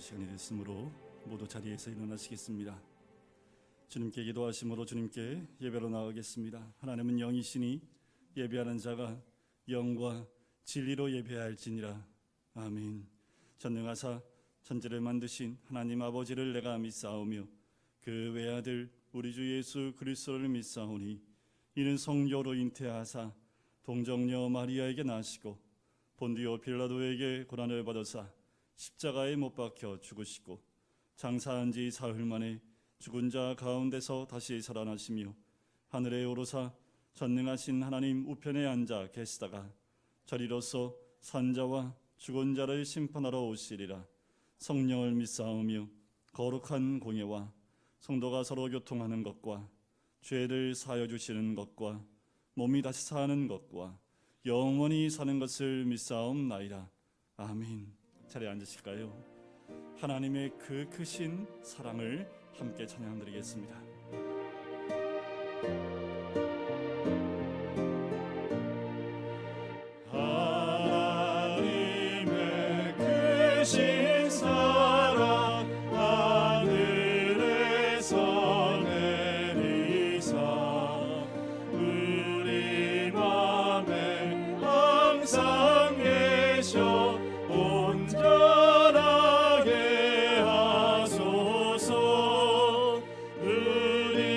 시간이 됐으므로 모두 자리에서 일어나시겠습니다. 주님께 기도하심으로 주님께 예배로 나가겠습니다. 하나님은 영이시니 예배하는 자가 영과 진리로 예배할지니라. 아멘. 전능하사 천지를 만드신 하나님 아버지를 내가 믿사오며 그 외아들 우리 주 예수 그리스도를 믿사오니 이는 성녀로 잉태하사 동정녀 마리아에게 나시고 본디오 빌라도에게 고난을 받으사 십자가에 못 박혀 죽으시고 장사한 지 사흘 만에 죽은 자 가운데서 다시 살아나시며 하늘에 오르사 전능하신 하나님 우편에 앉아 계시다가 저리로서 산자와 죽은 자를 심판하러 오시리라. 성령을 믿사오며 거룩한 공예와 성도가 서로 교통하는 것과 죄를 사하여 주시는 것과 몸이 다시 사는 것과 영원히 사는 것을 믿사옵나이다. 아멘. 자리에 앉으실까요? 하나님의 그 크신 사랑을 함께 찬양드리겠습니다. 하나님의 크신 사랑 하늘에서 내리사 우리 맘에 항상 계셔 온전하게 하소서. 우리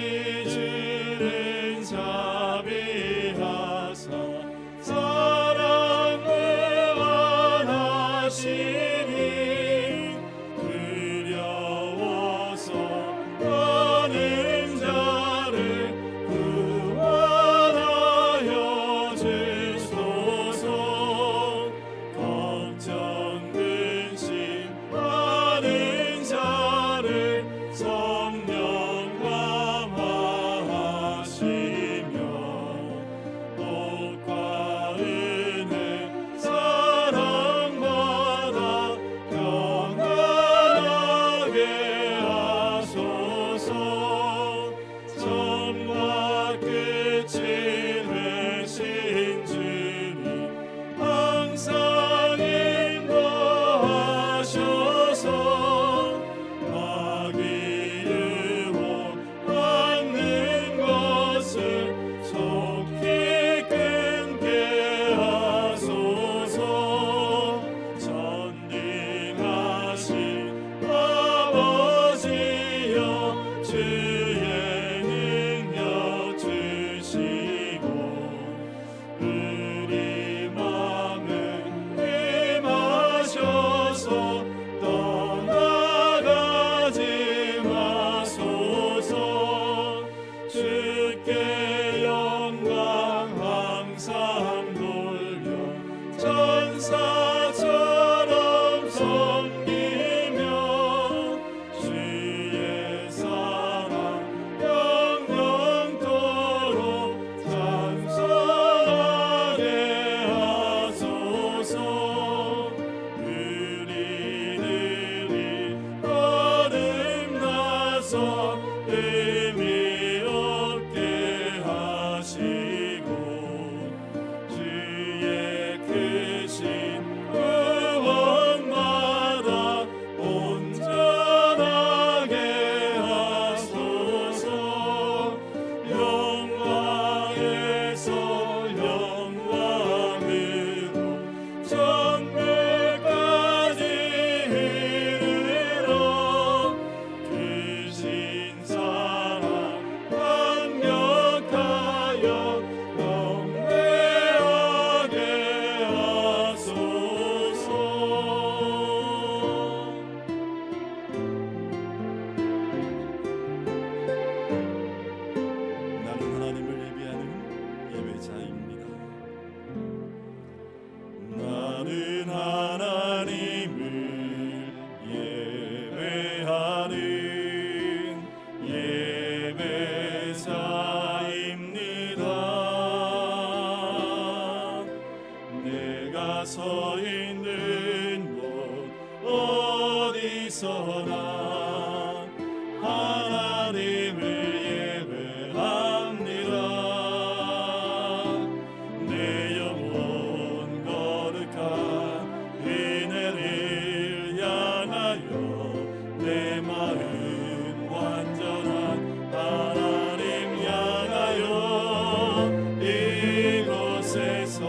마음 완전한 하나님 향하여 이곳에서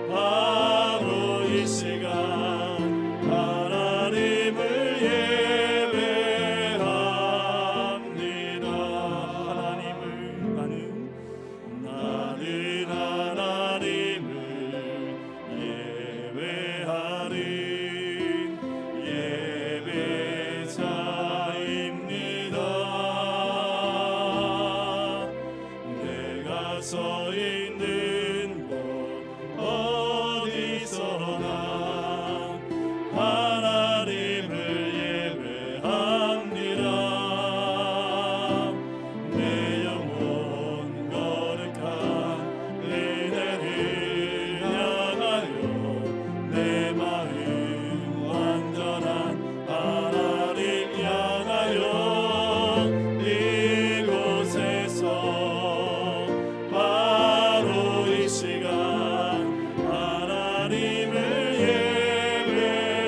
바로 이 시간 하나님을 예배합니다. 나는 하나님을 예배하는 예배자입니다. 내가 서 있는 곳 어디서나 하나님을 예배합니다. 내 영혼 거룩한 은혜를 향하여 내 마음 완전한 하나님 향하여 이곳에서 바로 이 시간 하나님을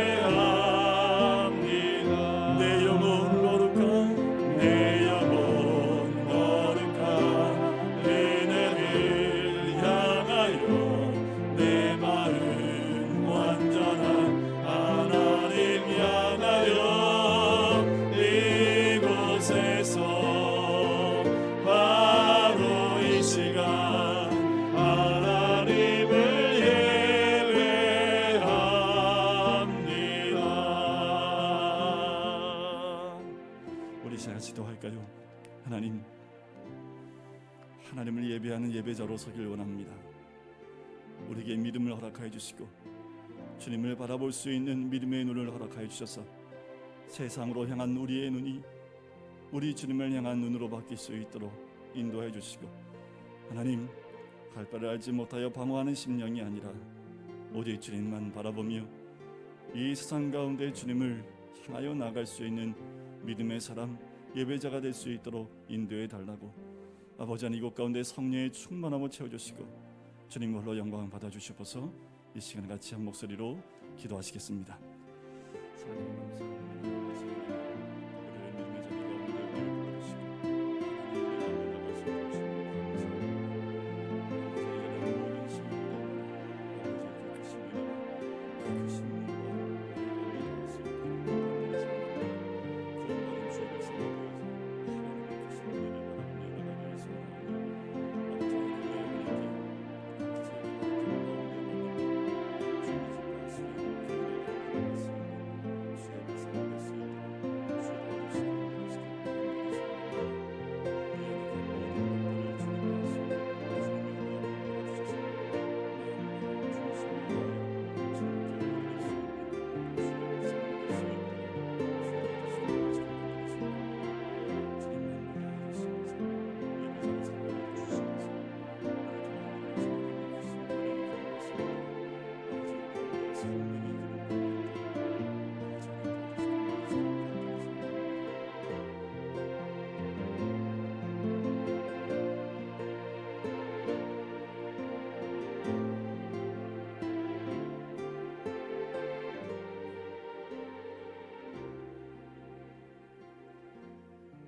예배합니다. 내 영혼 거룩한 은혜를 향하여 내 마음 완전한 하나님 향하여 이곳에서 바로 이 시간 하나님을 예배합니다. 우리 같이 기도할까요? 하나님을 예배하는 예배자로 서길 원합니다. 우리에게 믿음을 허락하여 주시고 주님을 바라볼 수 있는 믿음의 눈을 허락하여 주셔서 세상으로 향한 우리의 눈이 우리 주님을 향한 눈으로 바뀔 수 있도록 인도해 주시고, 하나님, 갈 바를 알지 못하여 방황하는 심령이 아니라 오직 주님만 바라보며 이 세상 가운데 주님을 향하여 나갈 수 있는 믿음의 사람, 예배자가 될 수 있도록 인도해 달라고, 아버지 하나님, 이곳 가운데 성령의 충만함을 채워주시고 주님 홀로 영광 받아주시옵소서. 이 시간 같이 한 목소리로 기도하시겠습니다.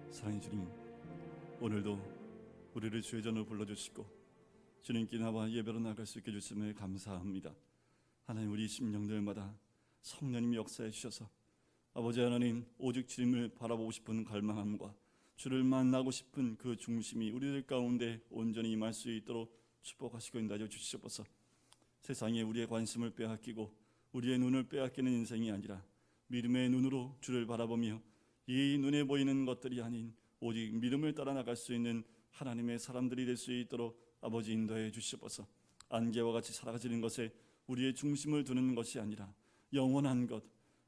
사랑의 주님, 오늘도 우리를 주의 전으로 불러주시고 주님께 나와 예배로 나갈 수 있게 해주심을 감사합니다. 하나님, 우리 심령들마다 성령님 역사해 주셔서 아버지 하나님, 오직 주님을 바라보고 싶은 갈망함과 주를 만나고 싶은 그 중심이 우리들 가운데 온전히 임할 수 있도록 축복하시고 인도하여 주시옵소서. 세상에 우리의 관심을 빼앗기고 우리의 눈을 빼앗기는 인생이 아니라 믿음의 눈으로 주를 바라보며 이 눈에 보이는 것들이 아닌 오직 믿음을 따라 나갈 수 있는 하나님의 사람들이 될 수 있도록 아버지 인도해 주시옵소서. 안개와 같이 사라지는 것에 우리의 중심을 두는 것이 아니라 영원한 것,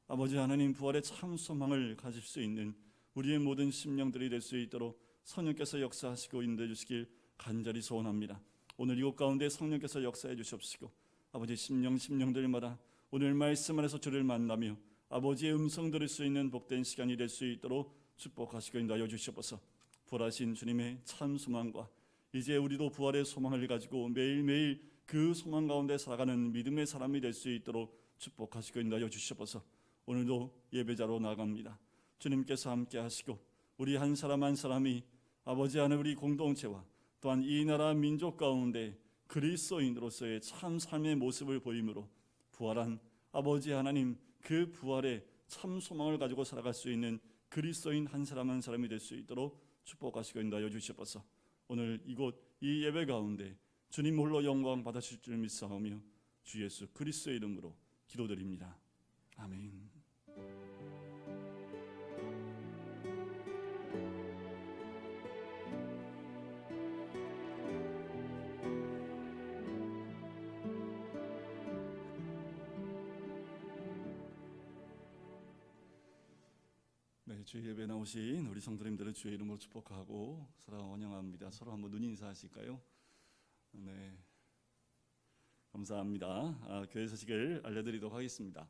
아버지 하나님 부활의 참 소망을 가질 수 있는 우리의 모든 심령들이 될 수 있도록 성령께서 역사하시고 인도해 주시길 간절히 소원합니다. 오늘 이곳 가운데 성령께서 역사해 주시옵시고 아버지 심령들마다 오늘 말씀 안에서 주를 만나며 아버지의 음성 들을 수 있는 복된 시간이 될 수 있도록 축복하시고 인도하여 주시옵소서. 부활하신 주님의 참 소망과 이제 우리도 부활의 소망을 가지고 매일매일 그 소망 가운데 살아가는 믿음의 사람이 될 수 있도록 축복하시고 인도하여 주시옵소서. 오늘도 예배자로 나아갑니다. 주님께서 함께 하시고 우리 한 사람 한 사람이 아버지 하나님 우리 공동체와 또한 이 나라 민족 가운데 그리스도인으로서의 참 삶의 모습을 보임으로 부활한 아버지 하나님 그 부활의 참 소망을 가지고 살아갈 수 있는 그리스도인 한 사람 한 사람이 될 수 있도록 축복하시고 인도하여 주시옵소서. 오늘 이곳 이 예배 가운데 주님 홀로 영광 받으실 줄 믿사오며 주 예수 그리스도의 이름으로 기도드립니다. 아멘. 네, 주의 예배 나오신 우리 성도님들을 주의 이름으로 축복하고 사랑 환영합니다. 서로 한번 눈 인사하실까요? 네, 감사합니다. 교회 소식을 알려드리도록 하겠습니다.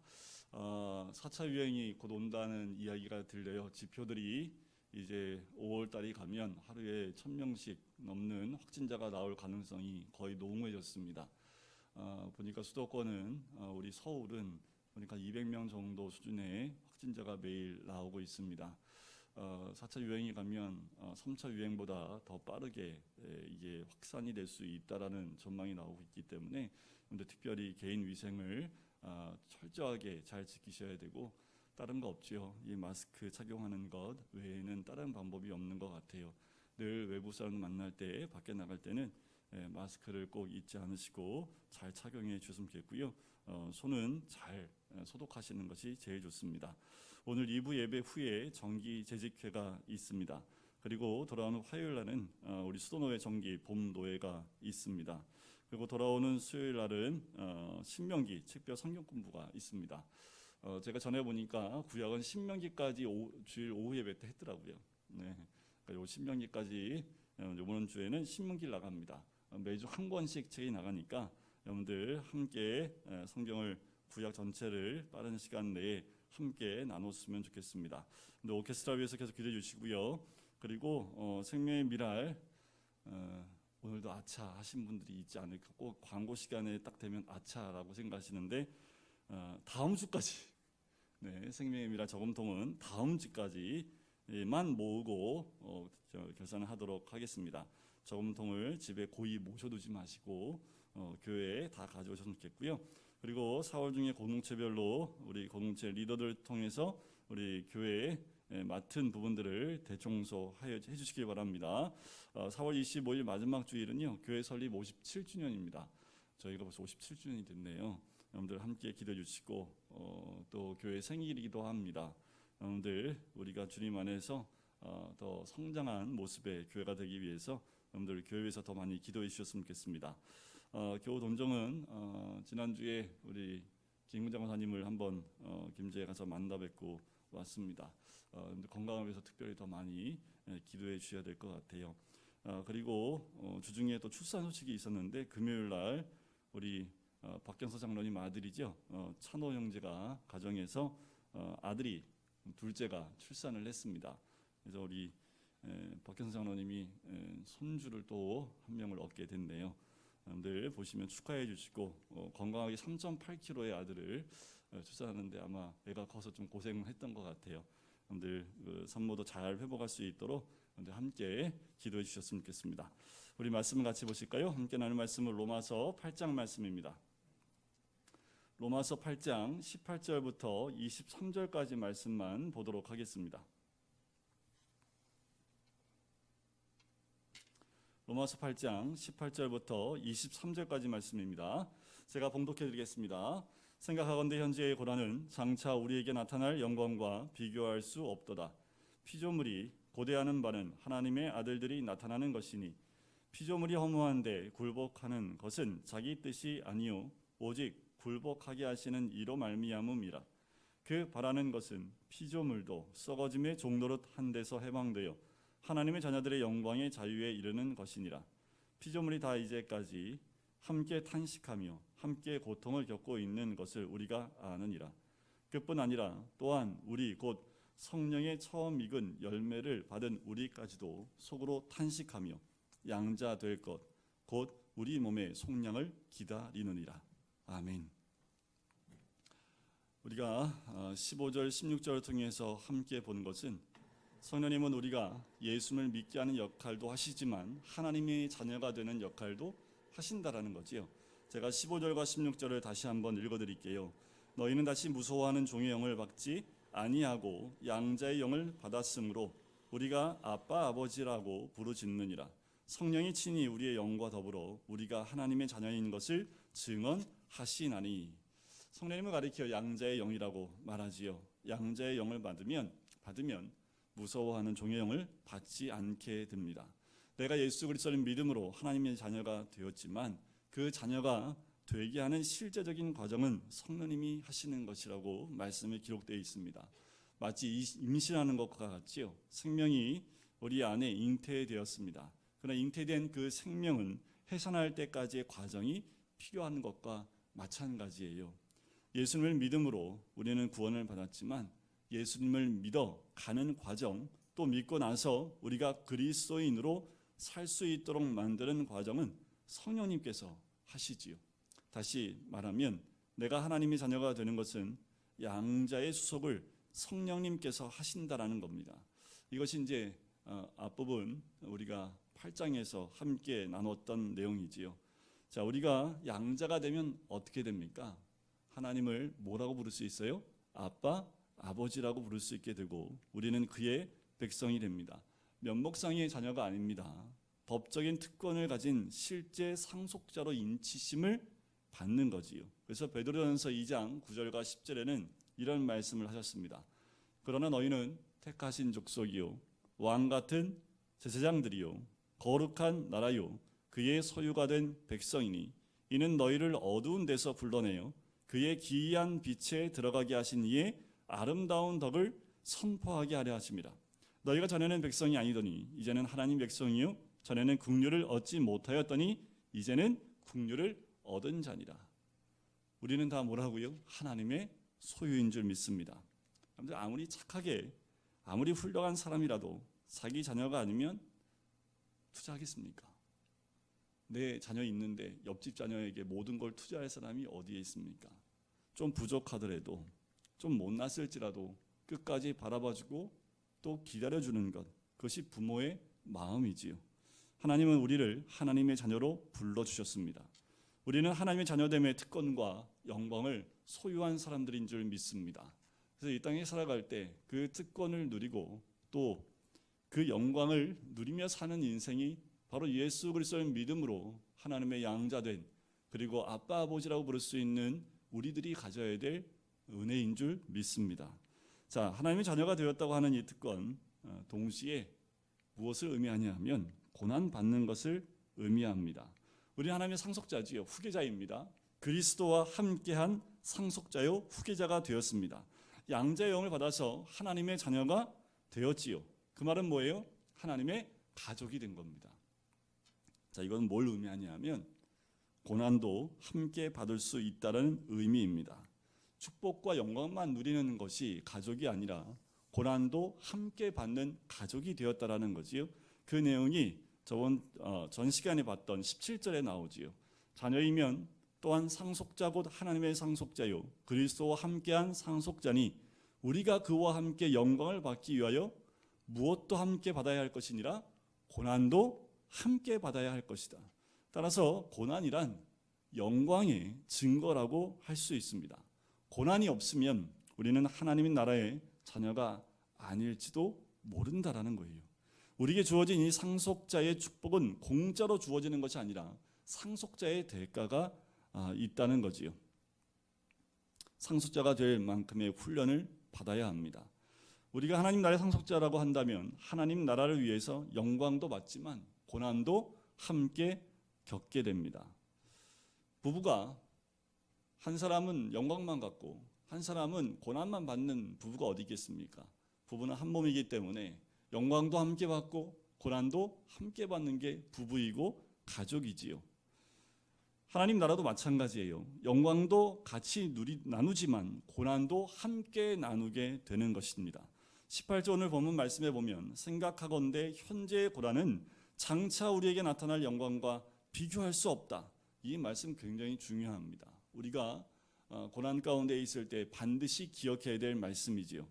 4차 유행이 곧 온다는 이야기가 들려요. 지표들이 이제 5월 달이 가면 하루에 1000명씩 넘는 확진자가 나올 가능성이 거의 농후해졌습니다. 보니까 수도권은 우리 서울은 보니까 200명 정도 수준의 확진자가 매일 나오고 있습니다. 4차 유행이 가면 3차 유행보다 더 빠르게 이게 확산이 될 수 있다라는 전망이 나오고 있기 때문에 특별히 개인 위생을 철저하게 잘 지키셔야 되고 다른 거 없지요. 이 마스크 착용하는 것 외에는 다른 방법이 없는 것 같아요. 늘 외부 사람 만날 때 밖에 나갈 때는 마스크를 꼭 잊지 않으시고 잘 착용해 주셨으면 좋겠고요. 손은 잘 소독하시는 것이 제일 좋습니다. 오늘 2부 예배 후에 정기 재직회가 있습니다. 그리고 돌아오는 화요일 날은 우리 수도노회 정기 봄 노회가 있습니다. 그리고 돌아오는 수요일 날은 신명기 책별 성경 공부가 있습니다. 제가 전에 보니까 구약은 신명기까지 주일 오후 예배 때 했더라고요. 네, 그러니까 요 신명기까지 이번 주에는 신명기를 나갑니다. 매주 한 권씩 책이 나가니까 여러분들 함께 성경을 구약 전체를 빠른 시간 내에 함께 나눴으면 좋겠습니다. 근데 오케스트라 위해서 계속 기도해 주시고요. 그리고 생명의 미랄 오늘도 아차 하신 분들이 있지 않을까. 꼭 광고 시간에 딱 되면 아차라고 생각하시는데 다음 주까지 생명의 미랄 저금통은 다음 주까지만 모으고 결산을 하도록 하겠습니다. 저금통을 집에 고이 모셔두지 마시고 교회에 다 가져오셨으면 좋겠고요. 그리고 4월 중에 공동체별로 우리 공동체 리더들 통해서 우리 교회에 맡은 부분들을 대청소해 주시기 바랍니다. 4월 25일 마지막 주일은요 교회 설립 57주년입니다. 저희가 벌써 57주년이 됐네요. 여러분들 함께 기도해 주시고 또 교회 생일이기도 합니다. 여러분들 우리가 주님 안에서 더 성장한 모습의 교회가 되기 위해서 여러분들 교회에서 더 많이 기도해 주셨으면 좋겠습니다. 교우 동정은 지난주에 우리 김군장 권사님을 한번 김제에 가서 만나 뵙고 왔습니다. 건강을 위해서 특별히 더 많이 기도해 주셔야 될 것 같아요. 그리고 주중에 또 출산 소식이 있었는데 금요일 날 우리 박경서 장로님 아들이죠. 찬호 형제가 가정에서 아들이 둘째가 출산을 했습니다. 그래서 우리 박경서 장로님이 손주를 또 한 명을 얻게 됐네요. 늘 보시면 축하해 주시고 건강하게 3.8kg의 아들을 출산하는데 아마 애가 커서 좀 고생했던 것 같아요. 늘 산모도 잘 회복할 수 있도록 함께 기도해 주셨으면 좋겠습니다. 우리 말씀을 같이 보실까요? 함께 나눌 말씀은 로마서 8장 말씀입니다. 로마서 8장 18절부터 23절까지 말씀만 보도록 하겠습니다. 로마서 8장 18절부터 23절까지 말씀입니다. 제가 봉독해 드리겠습니다. 생각하건대 현재의 고난은 장차 우리에게 나타날 영광과 비교할 수 없도다. 피조물이 고대하는 바는 하나님의 아들들이 나타나는 것이니 피조물이 허무한데 굴복하는 것은 자기 뜻이 아니요 오직 굴복하게 하시는 이로 말미암음이라. 그 바라는 것은 피조물도 썩어짐의 종노릇 한 데서 해방되어 하나님의 자녀들의 영광의 자유에 이르는 것이니라. 피조물이 다 이제까지 함께 탄식하며 함께 고통을 겪고 있는 것을 우리가 아느니라. 그뿐 아니라 또한 우리 곧 성령의 처음 익은 열매를 받은 우리까지도 속으로 탄식하며 양자 될 것 곧 우리 몸의 속량을 기다리느니라. 아멘. 우리가 15절, 16절을 통해서 함께 본 것은 성령님은 우리가 예수를 믿게 하는 역할도 하시지만 하나님의 자녀가 되는 역할도 하신다라는 거지요. 제가 15절과 16절을 다시 한번 읽어드릴게요. 너희는 다시 무서워하는 종의 영을 받지 아니하고 양자의 영을 받았으므로 우리가 아빠 아버지라고 부르짖느니라. 성령이 친히 우리의 영과 더불어 우리가 하나님의 자녀인 것을 증언하시나니. 성령님을 가리켜 양자의 영이라고 말하지요. 양자의 영을 받으면 무서워하는 종의 영을 받지 않게 됩니다. 내가 예수 그리스도를 믿음으로 하나님의 자녀가 되었지만 그 자녀가 되게 하는 실제적인 과정은 성령님이 하시는 것이라고 말씀에 기록되어 있습니다. 마치 임신하는 것과 같지요. 생명이 우리 안에 잉태되었습니다. 그러나 잉태된 그 생명은 해산할 때까지의 과정이 필요한 것과 마찬가지예요. 예수님을 믿음으로 우리는 구원을 받았지만 예수님을 믿어 가는 과정, 또 믿고 나서 우리가 그리스도인으로 살 수 있도록 만드는 과정은 성령님께서 하시지요. 다시 말하면 내가 하나님의 자녀가 되는 것은 양자의 수속을 성령님께서 하신다라는 겁니다. 이것이 이제 앞부분 우리가 8장에서 함께 나눴던 내용이지요. 자, 우리가 양자가 되면 어떻게 됩니까? 하나님을 뭐라고 부를 수 있어요? 아빠, 아버지라고 부를 수 있게 되고 우리는 그의 백성이 됩니다. 면목상의 자녀가 아닙니다. 법적인 특권을 가진 실제 상속자로 인치심을 받는 거지요. 그래서 베드로전서 2장 9절과 10절에는 이런 말씀을 하셨습니다. 그러나 너희는 택하신 족속이요 왕 같은 제사장들이요 거룩한 나라요 그의 소유가 된 백성이니 이는 너희를 어두운 데서 불러내어 그의 기이한 빛에 들어가게 하신 이의 아름다운 덕을 선포하게 하려 하심이라. 너희가 전에는 백성이 아니더니 이제는 하나님 백성이요 전에는 국류를 얻지 못하였더니 이제는 국류를 얻은 자니라. 우리는 다 뭐라고요? 하나님의 소유인 줄 믿습니다. 아무리 착하게 아무리 훌륭한 사람이라도 자기 자녀가 아니면 투자하겠습니까? 내 자녀 있는데 옆집 자녀에게 모든 걸 투자할 사람이 어디에 있습니까? 좀 부족하더라도 좀 못났을지라도 끝까지 바라봐주고 또 기다려주는 것, 그것이 부모의 마음이지요. 하나님은 우리를 하나님의 자녀로 불러주셨습니다. 우리는 하나님의 자녀됨의 특권과 영광을 소유한 사람들인 줄 믿습니다. 그래서 이 땅에 살아갈 때 그 특권을 누리고 또 그 영광을 누리며 사는 인생이 바로 예수 그리스도를 믿음으로 하나님의 양자된 그리고 아빠 아버지라고 부를 수 있는 우리들이 가져야 될 은혜인 줄 믿습니다. 자, 하나님의 자녀가 되었다고 하는 이 특권 동시에 무엇을 의미하냐 하면 고난 받는 것을 의미합니다. 우리 하나님의 상속자지요, 후계자입니다. 그리스도와 함께한 상속자요 후계자가 되었습니다. 양자의 영을 받아서 하나님의 자녀가 되었지요. 그 말은 뭐예요? 하나님의 가족이 된 겁니다. 자, 이건 뭘 의미하냐면 고난도 함께 받을 수 있다는 의미입니다. 축복과 영광만 누리는 것이 가족이 아니라 고난도 함께 받는 가족이 되었다라는 거지요. 그 내용이 전 시간에 봤던 17절에 나오지요. 자녀이면 또한 상속자 곧 하나님의 상속자요 그리스도와 함께한 상속자니 우리가 그와 함께 영광을 받기 위하여 무엇도 함께 받아야 할 것이니라 고난도 함께 받아야 할 것이다. 따라서 고난이란 영광의 증거라고 할 수 있습니다. 고난이 없으면 우리는 하나님의 나라의 자녀가 아닐지도 모른다라는 거예요. 우리에게 주어진 이 상속자의 축복은 공짜로 주어지는 것이 아니라 상속자의 대가가 있다는 거지요. 상속자가 될 만큼의 훈련을 받아야 합니다. 우리가 하나님 나라의 상속자라고 한다면 하나님 나라를 위해서 영광도 받지만 고난도 함께 겪게 됩니다. 부부가 한 사람은 영광만 갖고 한 사람은 고난만 받는 부부가 어디 있겠습니까? 부부는 한 몸이기 때문에 영광도 함께 받고 고난도 함께 받는 게 부부이고 가족이지요. 하나님 나라도 마찬가지예요. 영광도 같이 나누지만 고난도 함께 나누게 되는 것입니다. 18절 오늘 본문 말씀에 보면 생각하건대 현재의 고난은 장차 우리에게 나타날 영광과 비교할 수 없다. 이 말씀 굉장히 중요합니다. 우리가 고난 가운데 있을 때 반드시 기억해야 될 말씀이지요.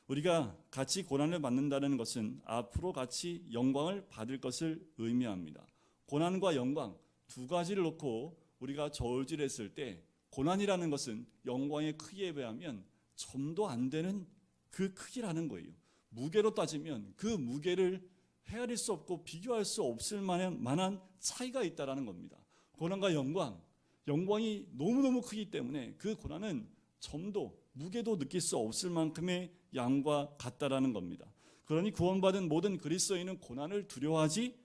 우리가 같이 고난을 받는다는 것은 앞으로 같이 영광을 받을 것을 의미합니다. 고난과 영광 두 가지를 놓고 우리가 저울질했을 때 고난이라는 것은 영광의 크기에 비하면 점도 안 되는 그 크기라는 거예요. 무게로 따지면 그 무게를 헤아릴 수 없고 비교할 수 없을 만한 차이가 있다라는 겁니다. 고난과 영광이 너무너무 크기 때문에 그 고난은 점도 무게도 느낄 수 없을 만큼의 양과 같다라는 겁니다. 그러니 구원받은 모든 그리스도인은 고난을 두려워하지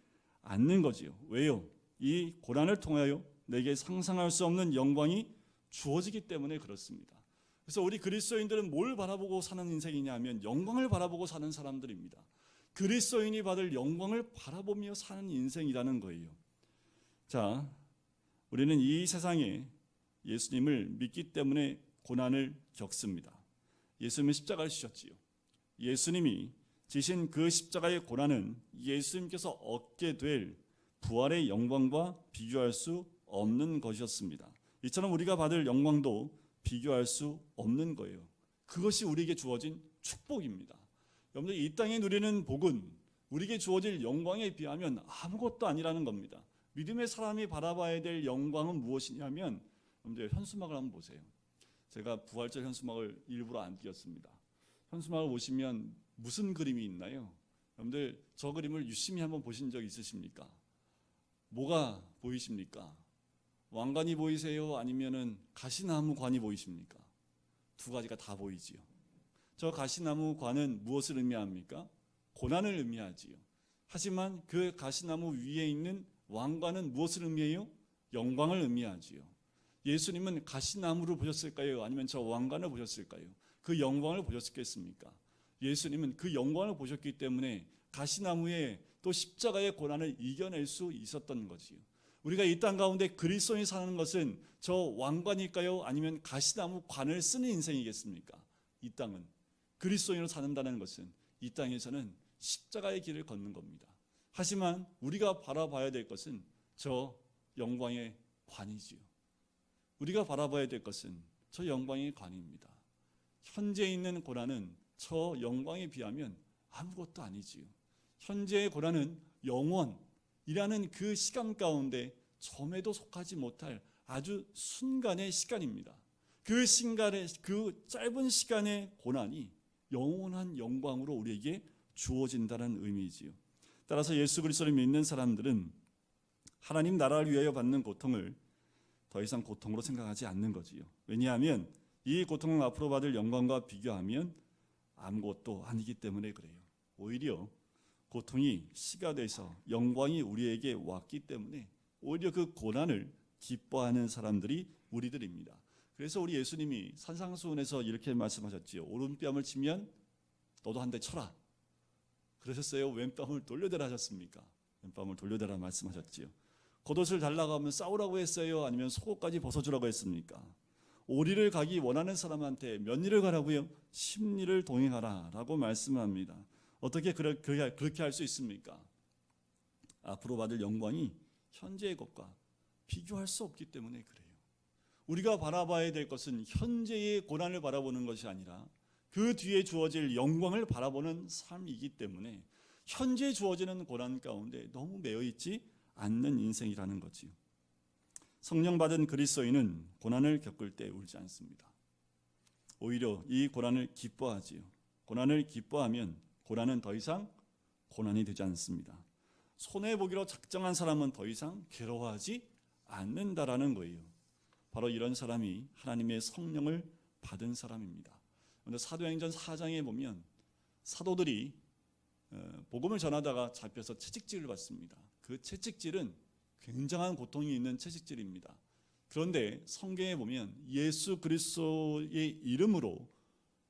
않는 거지요. 왜요? 이 고난을 통하여 내게 상상할 수 없는 영광이 주어지기 때문에 그렇습니다. 그래서 우리 그리스도인들은 뭘 바라보고 사는 인생이냐 하면 영광을 바라보고 사는 사람들입니다. 그리스도인이 받을 영광을 바라보며 사는 인생이라는 거예요. 자, 우리는 이 세상에 예수님을 믿기 때문에 고난을 겪습니다. 예수님은 십자가를 지셨지요. 예수님이 지신 그 십자가의 고난은 예수님께서 얻게 될 부활의 영광과 비교할 수 없는 것이었습니다. 이처럼 우리가 받을 영광도 비교할 수 없는 거예요. 그것이 우리에게 주어진 축복입니다. 여러분들, 이 땅에 누리는 복은 우리에게 주어질 영광에 비하면 아무것도 아니라는 겁니다. 믿음의 사람이 바라봐야 될 영광은 무엇이냐면, 여러분들 현수막을 한번 보세요. 제가 부활절 현수막을 일부러 안 띄웠습니다. 현수막을 보시면 무슨 그림이 있나요? 여러분들, 저 그림을 유심히 한번 보신 적 있으십니까? 뭐가 보이십니까? 왕관이 보이세요? 아니면은 가시나무 관이 보이십니까? 두 가지가 다 보이지요. 저 가시나무 관은 무엇을 의미합니까? 고난을 의미하지요. 하지만 그 가시나무 위에 있는 왕관은 무엇을 의미해요? 영광을 의미하지요. 예수님은 가시나무를 보셨을까요? 아니면 저 왕관을 보셨을까요? 그 영광을 보셨겠습니까? 예수님은 그 영광을 보셨기 때문에 가시나무의 또 십자가의 고난을 이겨낼 수 있었던 거지요. 우리가 이 땅 가운데 그리스도인이 사는 것은 저 왕관일까요? 아니면 가시나무 관을 쓰는 인생이겠습니까? 이 땅은 그리스도인으로 사는다는 것은 이 땅에서는 십자가의 길을 걷는 겁니다. 하지만 우리가 바라봐야 될 것은 저 영광의 관이지요. 우리가 바라봐야 될 것은 저 영광의 관입니다. 현재 있는 고난은 저 영광에 비하면 아무것도 아니지요. 현재의 고난은 영원이라는 그 시간 가운데 점에도 속하지 못할 아주 순간의 시간입니다. 그 순간의 그 짧은 시간의 고난이 영원한 영광으로 우리에게 주어진다는 의미지요. 따라서 예수 그리스도를 믿는 사람들은 하나님 나라를 위하여 받는 고통을 더 이상 고통으로 생각하지 않는 거지요. 왜냐하면 이 고통을 앞으로 받을 영광과 비교하면 아무것도 아니기 때문에 그래요. 오히려 고통이 시가 돼서 영광이 우리에게 왔기 때문에 오히려 그 고난을 기뻐하는 사람들이 우리들입니다. 그래서 우리 예수님이 산상수훈에서 이렇게 말씀하셨지요. 오른뺨을 치면 너도 한 대 쳐라. 그러셨어요? 왼뺨을 돌려대라 하셨습니까? 왼뺨을 돌려대라 말씀하셨지요. 겉옷을 달라고 하면 싸우라고 했어요? 아니면 속옷까지 벗어주라고 했습니까? 오리를 가기 원하는 사람한테 몇 리를 가라고요? 10리를 동행하라 라고 말씀합니다. 어떻게 그렇게 할 수 있습니까? 앞으로 받을 영광이 현재의 것과 비교할 수 없기 때문에 그래요. 우리가 바라봐야 될 것은 현재의 고난을 바라보는 것이 아니라 그 뒤에 주어질 영광을 바라보는 삶이기 때문에 현재 주어지는 고난 가운데 너무 매여 있지 않는 인생이라는 거지요. 성령 받은 그리스도인은 고난을 겪을 때 울지 않습니다. 오히려 이 고난을 기뻐하지요. 고난을 기뻐하면 고난은 더 이상 고난이 되지 않습니다. 손해보기로 작정한 사람은 더 이상 괴로워하지 않는다라는 거예요. 바로 이런 사람이 하나님의 성령을 받은 사람입니다. 그런데 사도행전 4장에 보면 사도들이 복음을 전하다가 잡혀서 채찍질을 받습니다. 그 채찍질은 굉장한 고통이 있는 채찍질입니다. 그런데 성경에 보면 예수 그리스도의 이름으로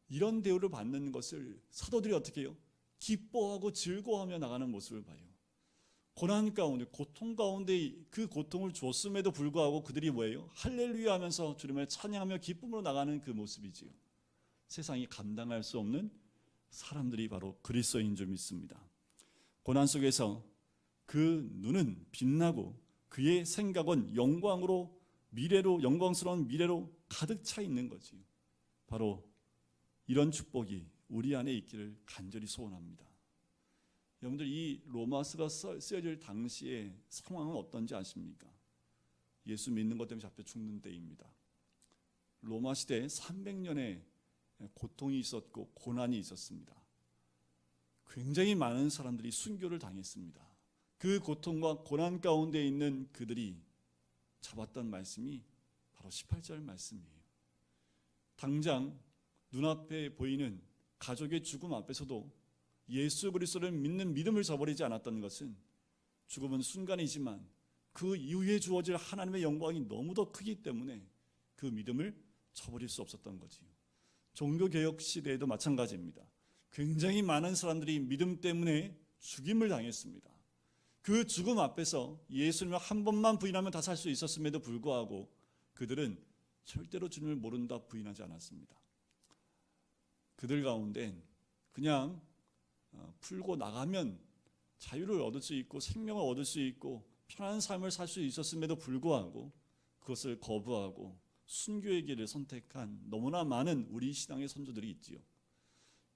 이런 대우를 받는 것을 사도들이 어떻게 해요? 기뻐하고 즐거워하며 나가는 모습을 봐요. 고난 가운데, 고통 가운데 그 고통을 줬음에도 불구하고 그들이 뭐예요? 할렐루야 하면서 주님을 찬양하며 기쁨으로 나가는 그 모습이지요. 세상이 감당할 수 없는 사람들이 바로 그리스도인 줄 믿습니다. 고난 속에서 그 눈은 빛나고 그의 생각은 영광으로 미래로, 영광스러운 미래로 가득 차 있는 거지요. 바로 이런 축복이 우리 안에 있기를 간절히 소원합니다. 여러분들, 이 로마서가 쓰여질 당시의 상황은 어떤지 아십니까? 예수 믿는 것 때문에 잡혀 죽는 때입니다. 로마 시대에 300년의 고통이 있었고 고난이 있었습니다. 굉장히 많은 사람들이 순교를 당했습니다. 그 고통과 고난 가운데 있는 그들이 잡았던 말씀이 바로 18절 말씀이에요. 당장 눈앞에 보이는 가족의 죽음 앞에서도 예수 그리스도를 믿는 믿음을 저버리지 않았던 것은 죽음은 순간이지만 그 이후에 주어질 하나님의 영광이 너무 더 크기 때문에 그 믿음을 저버릴 수 없었던 거지요. 종교개혁 시대에도 마찬가지입니다. 굉장히 많은 사람들이 믿음 때문에 죽임을 당했습니다. 그 죽음 앞에서 예수님을 한 번만 부인하면 다 살 수 있었음에도 불구하고 그들은 절대로 주님을 모른다 부인하지 않았습니다. 그들 가운데 그냥 풀고 나가면 자유를 얻을 수 있고 생명을 얻을 수 있고 편안한 삶을 살 수 있었음에도 불구하고 그것을 거부하고 순교의 길을 선택한 너무나 많은 우리 신앙의 선조들이 있지요.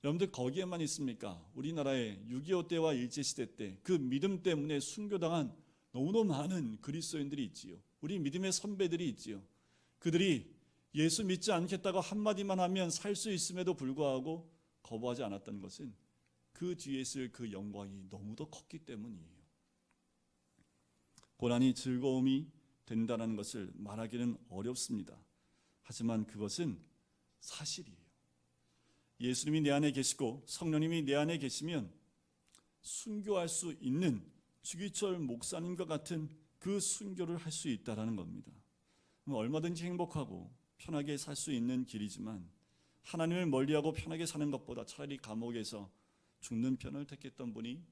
여러분들, 거기에만 있습니까? 우리나라의 6.25 때와 일제시대 때 그 믿음 때문에 순교당한 너무나 많은 그리스도인들이 있지요. 우리 믿음의 선배들이 있지요. 그들이 예수 믿지 않겠다고 한마디만 하면 살 수 있음에도 불구하고 거부하지 않았던 것은 그 뒤에 있을 그 영광이 너무도 컸기 때문이에요. 고난이 즐거움이 된다는 것을 말하기는 어렵습니다. 하지만 그것은 사실이에요. 예수님이 내 안에 계시고 성령님이 내 안에 계시면 순교할 수 있는 주기철 목사님과 같은 그 순교를 할 수 있다는 겁니다. 얼마든지 행복하고 편하게 살 수 있는 길이지만 하나님을 멀리하고 편하게 사는 것보다 차라리 감옥에서 죽는 편을 택했던 분이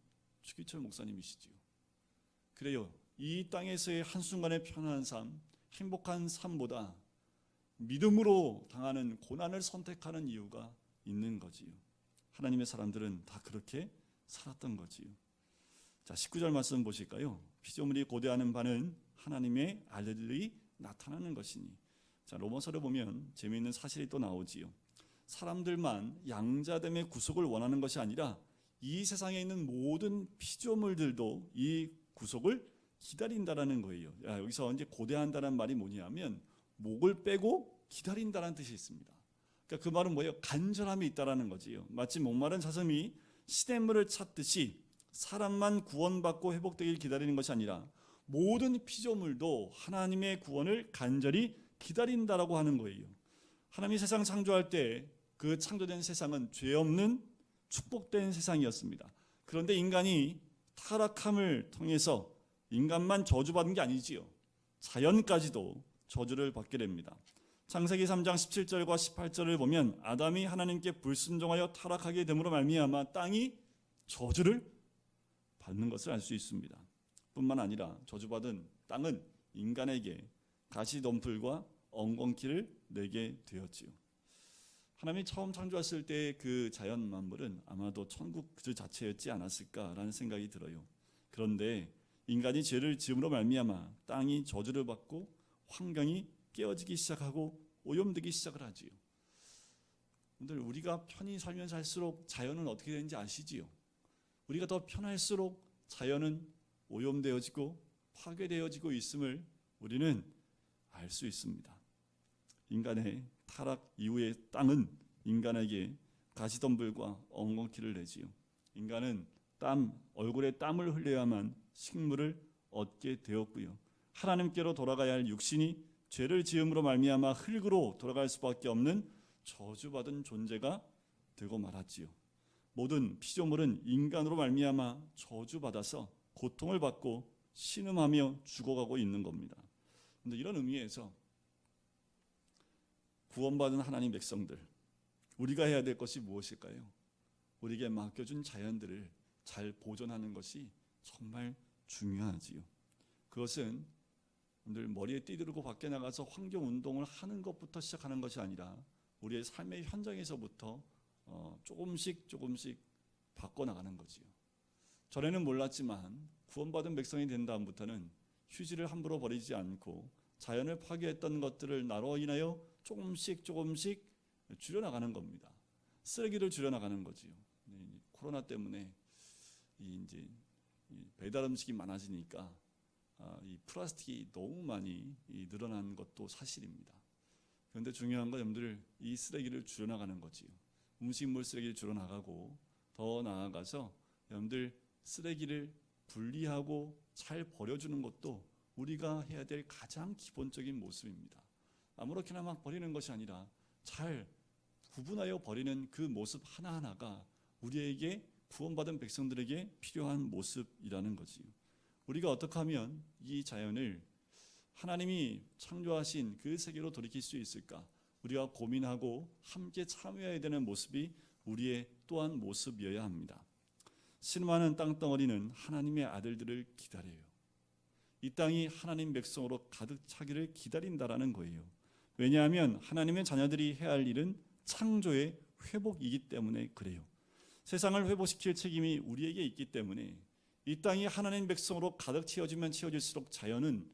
주기철 목사님이시지요. 그래요. 이 땅에서의 한순간의 편안한 삶, 행복한 삶보다 믿음으로 당하는 고난을 선택하는 이유가 있는 거지요. 하나님의 사람들은 다 그렇게 살았던 거지요. 자, 19절 말씀 보실까요? 피조물이 고대하는 바는 하나님의 아들이 나타나는 것이니. 자, 로마서를 보면 재미있는 사실이 또 나오지요. 사람들만 양자됨의 구속을 원하는 것이 아니라 이 세상에 있는 모든 피조물들도 이 구속을 기다린다라는 거예요. 여기서 이제 고대한다는 말이 뭐냐면 목을 빼고 기다린다라는 뜻이 있습니다. 그러니까 그 말은 뭐예요? 간절함이 있다라는 거지요. 마치 목마른 사슴이 시냇물을 찾듯이 사람만 구원받고 회복되길 기다리는 것이 아니라 모든 피조물도 하나님의 구원을 간절히 기다린다라고 하는 거예요. 하나님이 세상 창조할 때 그 창조된 세상은 죄 없는 축복된 세상이었습니다. 그런데 인간이 타락함을 통해서 인간만 저주받은 게 아니지요. 자연까지도 저주를 받게 됩니다. 창세기 3장 17절과 18절을 보면 아담이 하나님께 불순종하여 타락하게 됨으로 말미암아 땅이 저주를 받는 것을 알 수 있습니다. 뿐만 아니라 저주받은 땅은 인간에게 가시덤불과 엉겅퀴를 내게 되었지요. 하나님이 처음 창조했을 때 그 자연 만물은 아마도 천국 그 자체였지 않았을까라는 생각이 들어요. 그런데 인간이 죄를 지음으로 말미암아 땅이 저주를 받고 환경이 깨어지기 시작하고 오염되기 시작을 하지요. 여러분들, 우리가 편히 살면 살수록 자연은 어떻게 되는지 아시지요? 우리가 더 편할수록 자연은 오염되어지고 파괴되어지고 있음을 우리는 알 수 있습니다. 인간의 타락 이후의 땅은 인간에게 가시덤불과 엉겅퀴를 내지요. 인간은 얼굴에 땀을 흘려야만 식물을 얻게 되었고요. 하나님께로 돌아가야 할 육신이 죄를 지음으로 말미암아 흙으로 돌아갈 수밖에 없는 저주받은 존재가 되고 말았지요. 모든 피조물은 인간으로 말미암아 저주받아서 고통을 받고 신음하며 죽어가고 있는 겁니다. 그런데 이런 의미에서 구원받은 하나님 백성들, 우리가 해야 될 것이 무엇일까요? 우리에게 맡겨준 자연들을 잘 보존하는 것이 정말 중요하지요. 그것은 오늘 머리에 띠들고 밖에 나가서 환경운동을 하는 것부터 시작하는 것이 아니라 우리의 삶의 현장에서부터 조금씩 바꿔나가는 거지요. 전에는 몰랐지만 구원받은 백성이 된 다음부터는 휴지를 함부로 버리지 않고 자연을 파괴했던 것들을 나로 인하여 조금씩 줄여나가는 겁니다. 쓰레기를 줄여나가는 거지요. 코로나 때문에 이제 배달 음식이 많아지니까 이 플라스틱이 너무 많이 늘어난 것도 사실입니다. 그런데 중요한 건 여러분들 이 쓰레기를 줄여나가는 거지요. 음식물 쓰레기를 줄여나가고 더 나아가서 여러분들 쓰레기를 분리하고 잘 버려주는 것도 우리가 해야 될 가장 기본적인 모습입니다. 아무렇게나 막 버리는 것이 아니라 잘 구분하여 버리는 그 모습 하나하나가 우리에게 구원받은 백성들에게 필요한 모습이라는 거지요. 우리가 어떻게 하면 이 자연을 하나님이 창조하신 그 세계로 돌이킬 수 있을까? 우리가 고민하고 함께 참여해야 되는 모습이 우리의 또한 모습이어야 합니다. 신음하는 땅덩어리는 하나님의 아들들을 기다려요. 이 땅이 하나님 백성으로 가득 차기를 기다린다라는 거예요. 왜냐하면 하나님의 자녀들이 해야 할 일은 창조의 회복이기 때문에 그래요. 세상을 회복시킬 책임이 우리에게 있기 때문에 이 땅이 하나님 백성으로 가득 채워지면 채워질수록 자연은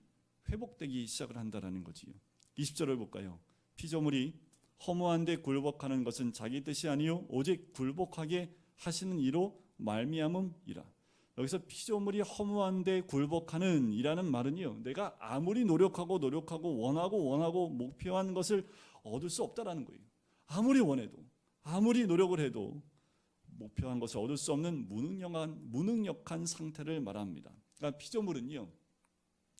회복되기 시작을 한다라는 거지요. 20절을 볼까요? 피조물이 허무한데 굴복하는 것은 자기 뜻이 아니요 오직 굴복하게 하시는 이로 말미암음이라. 여기서 피조물이 허무한데 굴복하는 이라는 말은요, 내가 아무리 노력하고 원하고 목표한 것을 얻을 수 없다라는 거예요. 아무리 원해도 아무리 노력을 해도 목표한 것을 얻을 수 없는 무능력한 상태를 말합니다. 그러니까 피조물은요,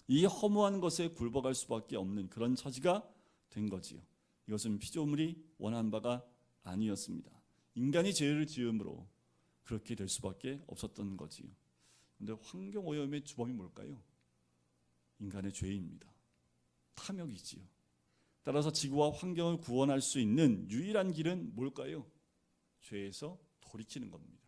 이 허무한 것에 굴복할 수밖에 없는 그런 처지가 된 거지요. 이것은 피조물이 원한 바가 아니었습니다. 인간이 죄를 지음으로 그렇게 될 수밖에 없었던 거지요. 그런데 환경 오염의 주범이 뭘까요? 인간의 죄입니다. 탐욕이지요. 따라서 지구와 환경을 구원할 수 있는 유일한 길은 뭘까요? 죄에서 돌이키는 겁니다.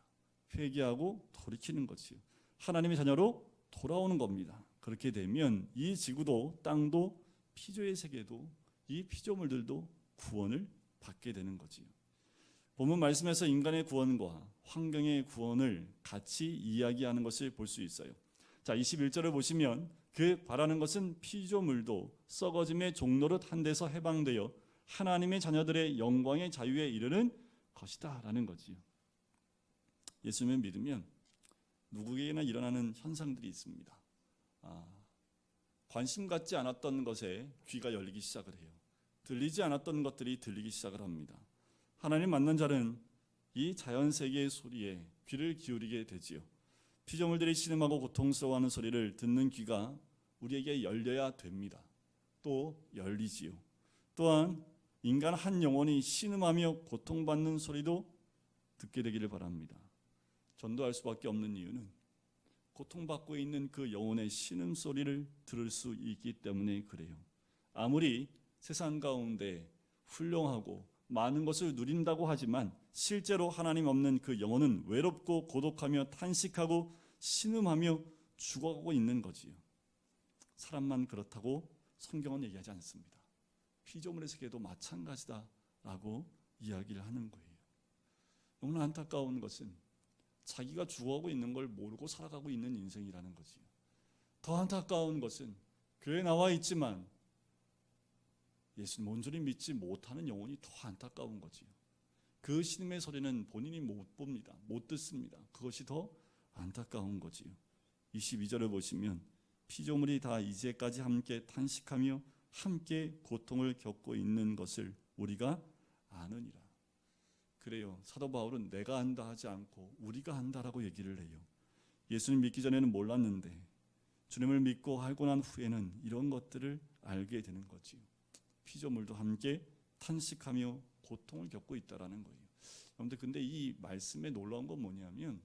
회개하고 돌이키는 거지요. 하나님의 자녀로 돌아오는 겁니다. 그렇게 되면 이 지구도 땅도 피조의 세계도 이 피조물들도 구원을 받게 되는 거지요. 본문 말씀에서 인간의 구원과 환경의 구원을 같이 이야기하는 것을 볼 수 있어요. 자, 21절을 보시면 그 바라는 것은 피조물도 썩어짐의 종노릇 한 데서 해방되어 하나님의 자녀들의 영광의 자유에 이르는 것이다 라는 거지요. 예수님을 믿으면 누구에게나 일어나는 현상들이 있습니다. 관심 갖지 않았던 것에 귀가 열리기 시작을 해요. 들리지 않았던 것들이 들리기 시작을 합니다. 하나님 만난 자는 이 자연세계의 소리에 귀를 기울이게 되지요. 피조물들이 신음하고 고통스러워하는 소리를 듣는 귀가 우리에게 열려야 됩니다. 또 열리지요. 또한 인간 한 영혼이 신음하며 고통받는 소리도 듣게 되기를 바랍니다. 전도할 수밖에 없는 이유는 고통받고 있는 그 영혼의 신음소리를 들을 수 있기 때문에 그래요. 아무리 세상 가운데 훌륭하고 많은 것을 누린다고 하지만 실제로 하나님 없는 그 영혼은 외롭고 고독하며 탄식하고 신음하며 죽어가고 있는 거지요. 사람만 그렇다고 성경은 얘기하지 않습니다. 피조물의 세계도 마찬가지다라고 이야기를 하는 거예요. 너무나 안타까운 것은 자기가 죽어가고 있는 걸 모르고 살아가고 있는 인생이라는 거지요. 더 안타까운 것은 교회에 나와 있지만 예수님 온전히 믿지 못하는 영혼이 더 안타까운 거지요. 그 신음의 소리는 본인이 못 봅니다. 못 듣습니다. 그것이 더 안타까운 거지요. 22절을 보시면 피조물이 다 이제까지 함께 탄식하며 함께 고통을 겪고 있는 것을 우리가 아느니라. 그래요. 사도 바울은 내가 안다 하지 않고 우리가 안다라고 얘기를 해요. 예수님 믿기 전에는 몰랐는데 주님을 믿고 알고 난 후에는 이런 것들을 알게 되는 거지요. 피조물도 함께 탄식하며 고통을 겪고 있다라는 거예요. 여러분들 근데 이 말씀에 놀라운 건 뭐냐면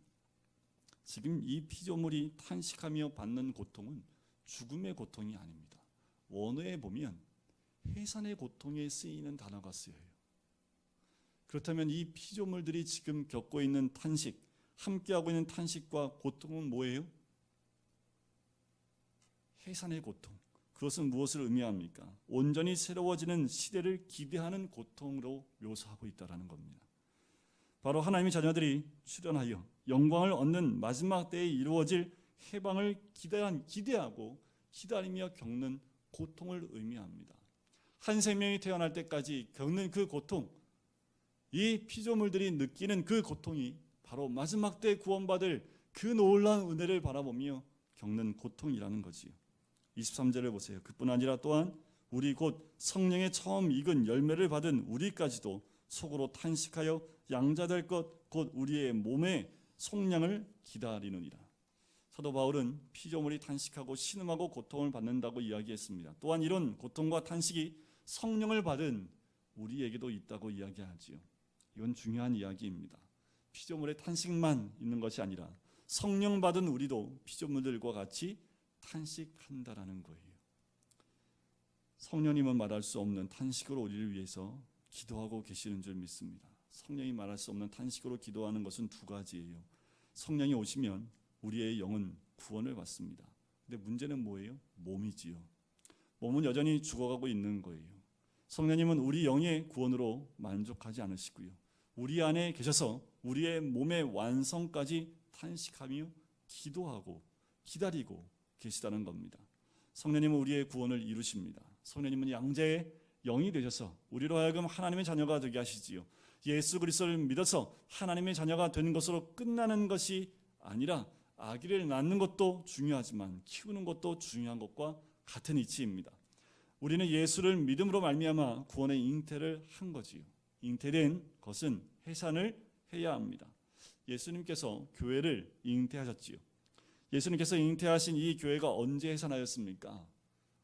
지금 이 피조물이 탄식하며 받는 고통은 죽음의 고통이 아닙니다. 원어에 보면 해산의 고통에 쓰이는 단어가 쓰여요. 그렇다면 이 피조물들이 지금 겪고 있는 탄식, 함께하고 있는 탄식과 고통은 뭐예요? 해산의 고통. 그것은 무엇을 의미합니까? 온전히 새로워지는 시대를 기대하는 고통으로 묘사하고 있다는 겁니다. 바로 하나님의 자녀들이 출현하여 영광을 얻는 마지막 때에 이루어질 해방을 기대하고 기다리며 겪는 고통을 의미합니다. 한 생명이 태어날 때까지 겪는 그 고통, 이 피조물들이 느끼는 그 고통이 바로 마지막 때 구원받을 그 놀라운 은혜를 바라보며 겪는 고통이라는 거지요. 23절을 보세요. 그뿐 아니라 또한 우리 곧 성령의 처음 익은 열매를 받은 우리까지도 속으로 탄식하여 양자될 것 곧 우리의 몸의 속량을 기다리느니라. 사도 바울은 피조물이 탄식하고 신음하고 고통을 받는다고 이야기했습니다. 또한 이런 고통과 탄식이 성령을 받은 우리에게도 있다고 이야기하지요. 이건 중요한 이야기입니다. 피조물의 탄식만 있는 것이 아니라 성령 받은 우리도 피조물들과 같이 탄식한다라는 거예요. 성령님은 말할 수 없는 탄식으로 우리를 위해서 기도하고 계시는 줄 믿습니다. 성령이 말할 수 없는 탄식으로 기도하는 것은 두 가지예요. 성령이 오시면 우리의 영은 구원을 받습니다. 근데 문제는 뭐예요? 몸이지요. 몸은 여전히 죽어가고 있는 거예요. 성령님은 우리 영의 구원으로 만족하지 않으시고요. 우리 안에 계셔서 우리의 몸의 완성까지 탄식하며 기도하고 기다리고 계시다는 겁니다. 성령님은 우리의 구원을 이루십니다. 성령님은 양자의 영이 되셔서 우리로 하여금 하나님의 자녀가 되게 하시지요. 예수 그리스도를 믿어서 하나님의 자녀가 되는 것으로 끝나는 것이 아니라 아기를 낳는 것도 중요하지만 키우는 것도 중요한 것과 같은 이치입니다. 우리는 예수를 믿음으로 말미암아 구원의 잉태를 한 거지요. 잉태된 것은 해산을 해야 합니다. 예수님께서 교회를 잉태하셨지요. 예수님께서 잉태하신 이 교회가 언제 해산하였습니까?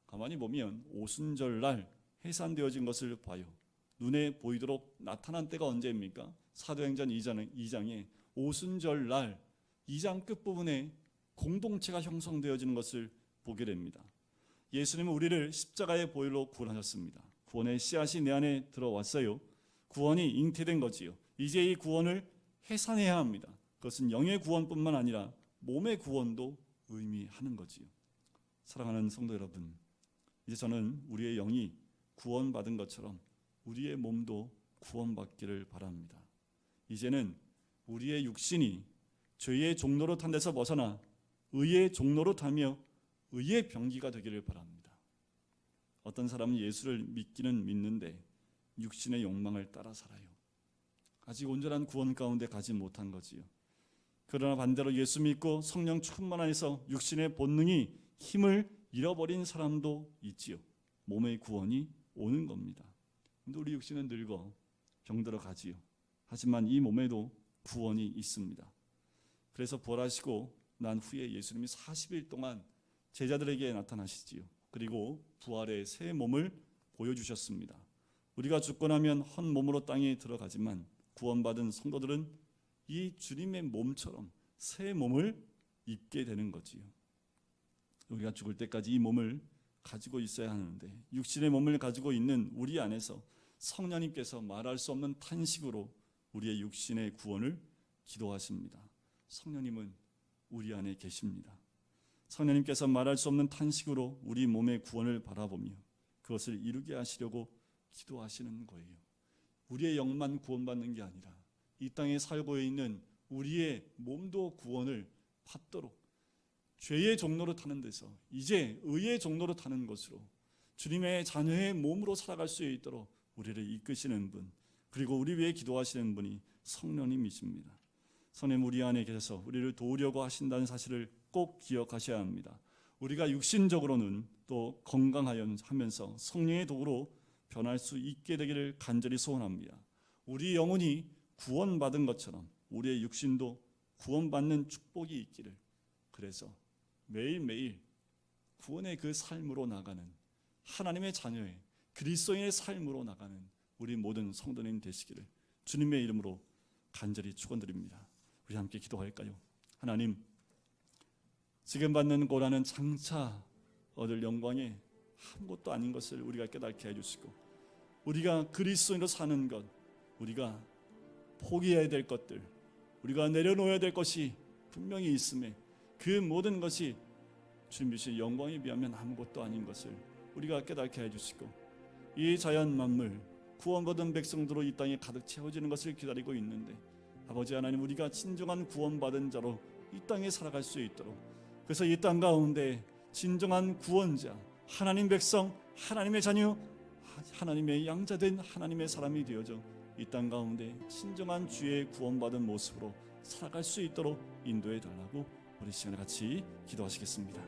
가만히 보면 오순절날 해산되어진 것을 봐요. 눈에 보이도록 나타난 때가 언제입니까? 사도행전 2장에 오순절날 2장 끝부분에 공동체가 형성되어지는 것을 보게 됩니다. 예수님은 우리를 십자가의 보혈로 구원하셨습니다. 구원의 씨앗이 내 안에 들어왔어요. 구원이 잉태된 거지요. 이제 이 구원을 해산해야 합니다. 그것은 영의 구원뿐만 아니라 몸의 구원도 의미하는 거지요. 사랑하는 성도 여러분, 이제 저는 우리의 영이 구원받은 것처럼 우리의 몸도 구원받기를 바랍니다. 이제는 우리의 육신이 죄의 종로로 탄 데서 벗어나 의의 종로로 타며 의의 병기가 되기를 바랍니다. 어떤 사람은 예수를 믿기는 믿는데 육신의 욕망을 따라 살아요. 아직 온전한 구원 가운데 가지 못한 거지요. 그러나 반대로 예수 믿고 성령 충만 안에서 육신의 본능이 힘을 잃어버린 사람도 있지요. 몸의 구원이 오는 겁니다. 근데 우리 육신은 늙어 병들어 가지요. 하지만 이 몸에도 구원이 있습니다. 그래서 부활하시고 난 후에 예수님이 40일 동안 제자들에게 나타나시지요. 그리고 부활의 새 몸을 보여주셨습니다. 우리가 죽고 나면 헌 몸으로 땅에 들어가지만 구원받은 성도들은 이 주님의 몸처럼 새 몸을 입게 되는 거지요. 우리가 죽을 때까지 이 몸을 가지고 있어야 하는데 육신의 몸을 가지고 있는 우리 안에서 성령님께서 말할 수 없는 탄식으로 우리의 육신의 구원을 기도하십니다. 성령님은 우리 안에 계십니다. 성령님께서 말할 수 없는 탄식으로 우리 몸의 구원을 바라보며 그것을 이루게 하시려고 기도하시는 거예요. 우리의 영만 구원받는 게 아니라 이 땅에 살고 있는 우리의 몸도 구원을 받도록 죄의 종로로 타는 데서 이제 의의 종로로 타는 것으로 주님의 자녀의 몸으로 살아갈 수 있도록 우리를 이끄시는 분, 그리고 우리 위해 기도하시는 분이 성령님이십니다. 성령 우리 안에 계셔서 우리를 도우려고 하신다는 사실을 꼭 기억하셔야 합니다. 우리가 육신적으로는 또 건강하면서 성령의 도구로 변할 수 있게 되기를 간절히 소원합니다. 우리 영혼이 구원받은 것처럼 우리의 육신도 구원받는 축복이 있기를, 그래서 매일매일 구원의 그 삶으로 나가는 하나님의 자녀의 그리스도인의 삶으로 나가는 우리 모든 성도님 되시기를 주님의 이름으로 간절히 축원드립니다. 우리 함께 기도할까요? 하나님, 지금 받는 고난은 장차 얻을 영광에 아무것도 아닌 것을 우리가 깨닫게 해주시고, 우리가 그리스도인으로 사는 것, 우리가 포기해야 될 것들, 우리가 내려놓아야 될 것이 분명히 있음에 그 모든 것이 주님 주신 영광에 비하면 아무것도 아닌 것을 우리가 깨닫게 해주시고, 이 자연 만물 구원받은 백성들로 이 땅에 가득 채워지는 것을 기다리고 있는데, 아버지 하나님, 우리가 진정한 구원받은 자로 이 땅에 살아갈 수 있도록, 그래서 이 땅 가운데 진정한 구원자, 하나님 백성, 하나님의 자녀, 하나님의 양자된 하나님의 사람이 되어져 이 땅 가운데 진정한 주의 구원받은 모습으로 살아갈 수 있도록 인도해 달라고 우리 시간에 같이 기도하시겠습니다.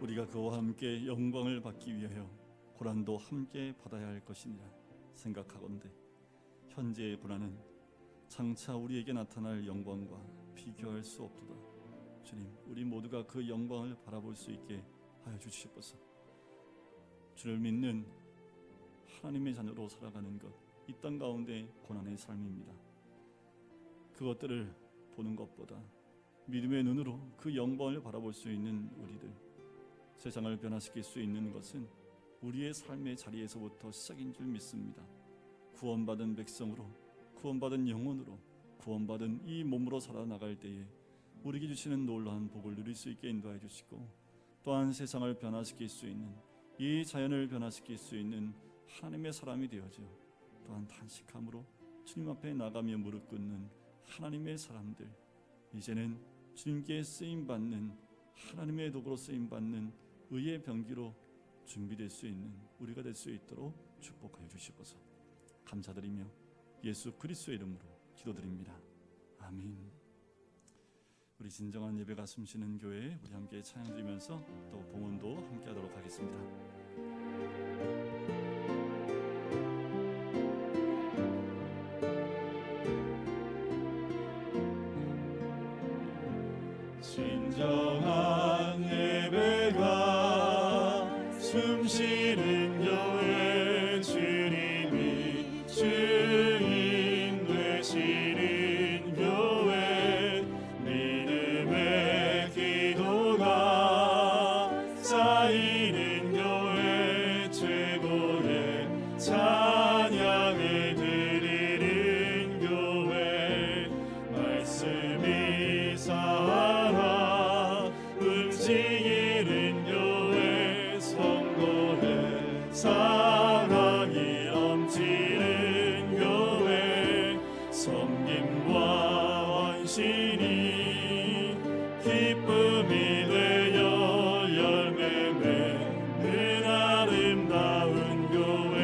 우리가 그와 함께 영광을 받기 위하여 고난도 함께 받아야 할 것이니라 생각하건대 현재의 고난은 장차 우리에게 나타날 영광과 비교할 수 없도다. 주님, 우리 모두가 그 영광을 바라볼 수 있게 하여 주시옵소서. 주를 믿는 하나님의 자녀로 살아가는 것, 이 땅 가운데 고난의 삶입니다. 그것들을 보는 것보다 믿음의 눈으로 그 영광을 바라볼 수 있는 우리들, 세상을 변화시킬 수 있는 것은 우리의 삶의 자리에서부터 시작인 줄 믿습니다. 구원받은 백성으로, 구원받은 영혼으로, 구원받은 이 몸으로 살아나갈 때에 우리에게 주시는 놀라운 복을 누릴 수 있게 인도해 주시고, 또한 세상을 변화시킬 수 있는, 이 자연을 변화시킬 수 있는 하나님의 사람이 되어져 또한 탄식함으로 주님 앞에 나가며 무릎 꿇는 하나님의 사람들, 이제는 주님께 쓰임받는 하나님의 도구로 쓰임받는 의의 병기로 준비될 수 있는 우리가 될 수 있도록 축복하여 주시옵소서. 감사드리며 예수 그리스도의 이름으로 기도드립니다. 아멘. 우리 진정한 예배가 숨쉬는 교회에 우리 함께 찬양드리면서 또 봉헌도 함께 하도록 하겠습니다. 진정한 예배가 숨쉬는 교회, 주님이 주인 되시는 교회, 믿음의 기도가 쌓이는 교회, 최고의 찬양을 드리는 교회, 말씀이 움직이는 교회, 성도의 사랑이 넘치는 교회, 섬김과 헌신이 기쁨이 되어 열매 맺는 아름다운 교회,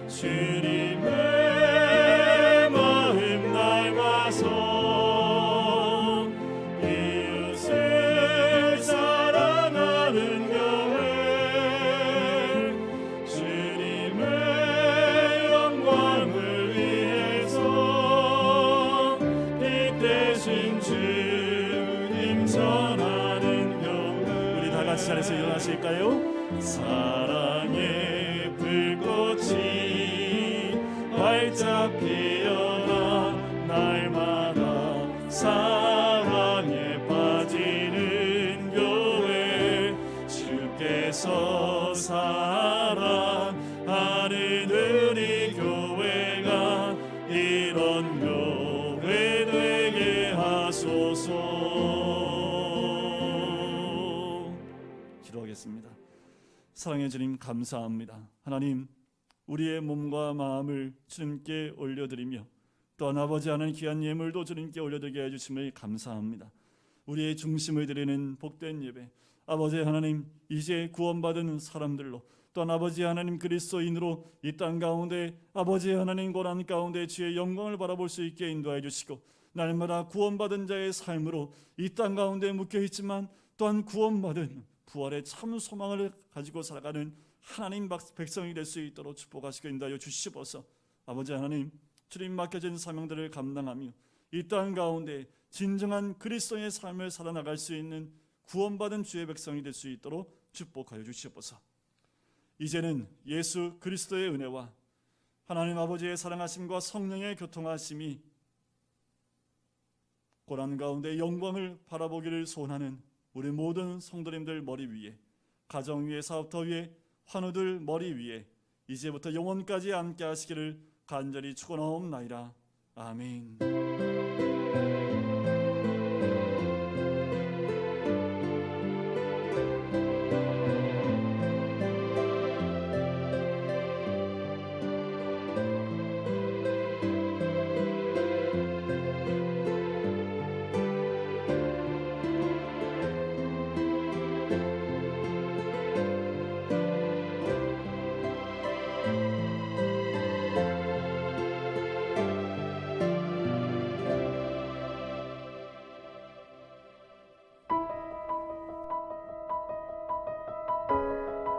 주님의 마음 닮아서 자리에서 일어나실까요? 사랑의 불꽃이 활짝 피어나 날마다 사랑에 빠지는 교회, 주께서 사랑하는 우리 교회가 이런 교회 되게 하소서. 기도하겠습니다. 사랑의 주님, 감사합니다. 하나님, 우리의 몸과 마음을 주님께 올려드리며 또한 아버지 하나님 귀한 예물도 주님께 올려드리게 해주심을 감사합니다. 우리의 중심을 드리는 복된 예배, 아버지 하나님, 이제 구원받은 사람들로, 또한 아버지 하나님 그리스도인으로 이 땅 가운데 아버지 하나님 고난 가운데 주의 영광을 바라볼 수 있게 인도해 주시고, 날마다 구원받은 자의 삶으로 이 땅 가운데 묶여 있지만 또한 구원받은 부활의 참 소망을 가지고 살아가는 하나님 백성이 될 수 있도록 축복하시고 인도하여 주시옵소서. 아버지 하나님, 주님 맡겨진 사명들을 감당하며 이 땅 가운데 진정한 그리스도의 삶을 살아나갈 수 있는 구원받은 주의 백성이 될 수 있도록 축복하여 주시옵소서. 이제는 예수 그리스도의 은혜와 하나님 아버지의 사랑하심과 성령의 교통하심이 고난 가운데 영광을 바라보기를 소원하는 우리 모든 성도님들 머리 위에, 가정 위에, 사업터 위에, 환우들 머리 위에 이제부터 영원까지 함께 하시기를 간절히 축원하옵나이다. 아멘.